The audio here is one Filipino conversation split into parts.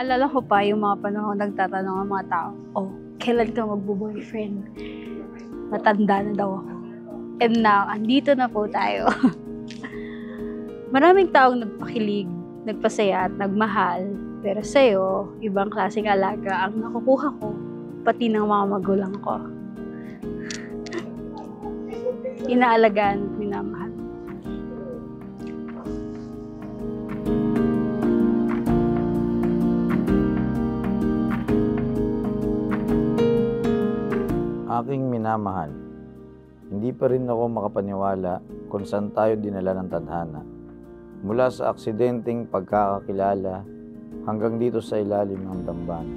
Naalala ko pa yung mga panahon nagtatanong ang mga tao, oh, kailan ka magbo-boyfriend? Matanda na daw ako. And now, andito na po tayo. Maraming taong nagpakilig, nagpasaya at nagmahal. Pero sa'yo, ibang klaseng alaga ang nakukuha ko, pati ng mga magulang ko. Inaalagaan at minamahal. Aking minamahal, hindi pa rin ako makapaniwala kung saan tayo dinala ng tadhana. Mula sa aksidenteng pagkakakilala hanggang dito sa ilalim ng dambana.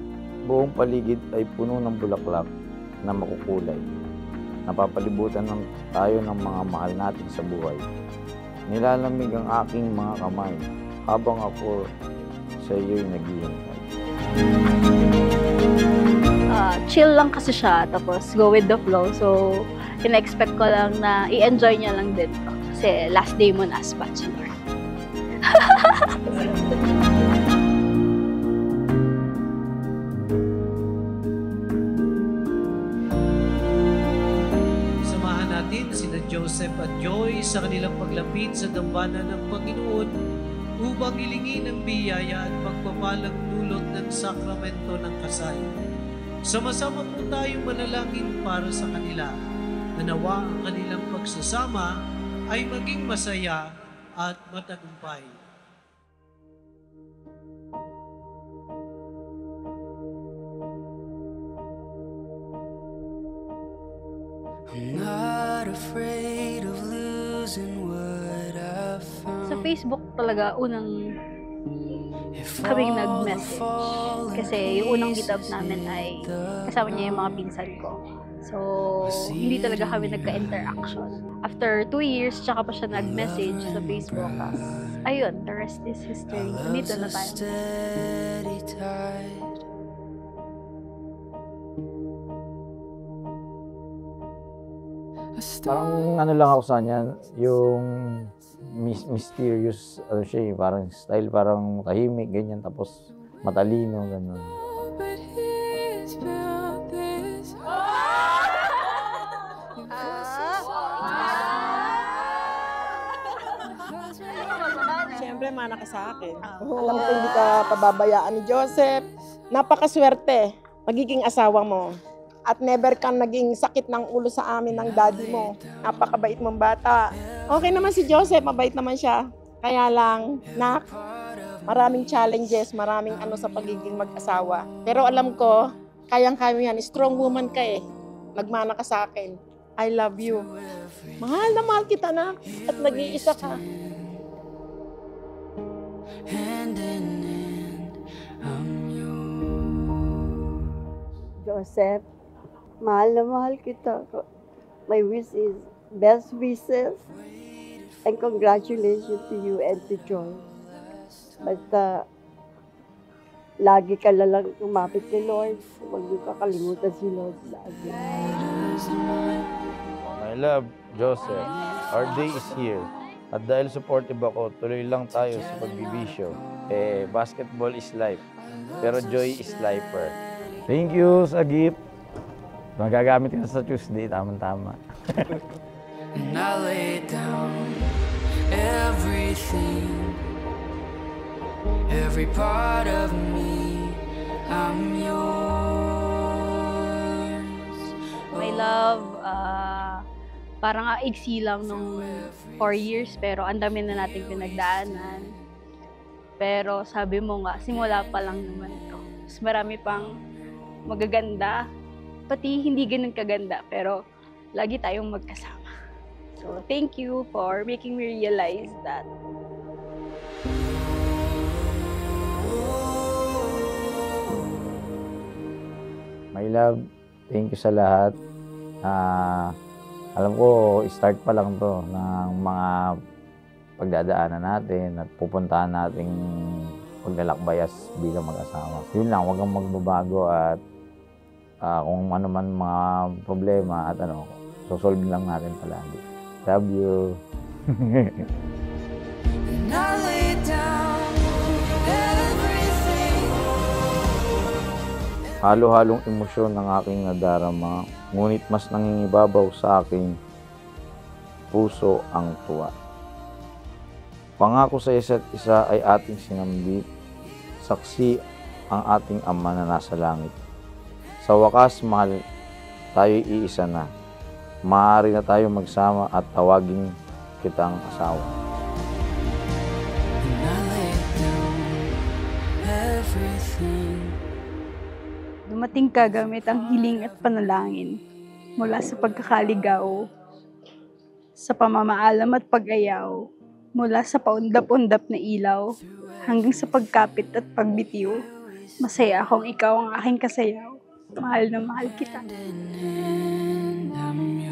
Buong paligid ay puno ng bulaklak na makukulay. Napapalibutan tayo ng mga mahal natin sa buhay. Nilalamig ang aking mga kamay habang ako sa iyo'y naghihintay. Chill lang kasi siya, tapos go with the flow. So, ina-expect ko lang na i-enjoy niya lang din to. Kasi last day mo na as bachelor. Samahan natin sina Joseph at Joy sa kanilang paglapit sa dambana ng Panginoon upang hilingin ang biyaya at pagpapalang dulot ng sakramento ng kasal. Sama-sama po tayong manalangin para sa kanila na nawa ang kanilang pagsasama ay maging masaya at matagumpay. I'm not afraid of losing what I found. Sa Facebook talaga, unang kaming nag-message. Kasi yung unang meet up namin ay kasama niya yung mga pinsan ko. So, hindi talaga kami nagka-interaction. After 2 years, tsaka pa siya nag-message sa Facebook. Ayun, the rest is history. Dito na tayo. Parang ano lang ako sa kanya, yung mysterious, ano siya, parang style, parang tahimik, ganyan, tapos matalino, gano'n. Siyempre, mana ka sa akin. Alam ko hindi ka pababayaan ni Joseph. Napakaswerte, magiging asawa mo. At never kang naging sakit ng ulo sa amin ng daddy mo. Napakabait mong bata. Okay naman si Joseph, mabait naman siya. Kaya lang, nak, maraming challenges, maraming ano sa pagiging mag-asawa. Pero alam ko, kayang-kaya yan. Strong woman ka eh. Nagmana ka sa akin. I love you. Mahal na mahal kita na. At nag-iisa ka. Hand in hand, I'm yours. Joseph, mahal na mahal kita. My wish is best wishes and congratulations to you and to Joy. Basta, lagi ka lang umapit kay Lord. Huwag niyo kakalimutan si Lord lagi. My love, Joseph, our day is here. At dahil supportive ako, tuloy lang tayo sa pagbibisyo. Basketball is life, pero joy is lifer. Thank you sa gift. Magagamit ka sa Tuesday, tamang-tama. And I lay down everything, every part of me, I'm yours. My love, parang iksi lang nung 4 years, pero ang dami na nating pinagdaanan. Pero sabi mo nga, simula pa lang naman ito. Mas marami pang magaganda, pati hindi ganun kaganda, pero lagi tayong magkasama. So, thank you for making me realize that. My love, thank you sa lahat. Alam ko, start pa lang to ng mga pagdadaanan natin at pupuntahan nating paglalakbayas bilang mag-asawa. Yun lang, huwag kang magbabago at kung ano man mga problema at sosolve lang natin palagi. Love you. And I lay down everything, Halo-halong emosyon ng aking nadarama, ngunit mas nangingibabaw sa aking puso ang tuwa. Pangako sa isa't isa ay ating sinambit, saksi ang ating Ama na nasa langit. Sa wakas, mahal, tayo'y iisa na. Maaari na tayo magsama at tawagin kitang asawa. And I laid down everything. Dumating ka gamit ang hiling at panalangin mula sa pagkakaligaw, sa pamamaalam at pag-ayaw, mula sa paundap-undap na ilaw, hanggang sa pagkapit at pagbitiw. Masaya akong ikaw ang aking kasayaw. Mahal na mahal kita. And I'm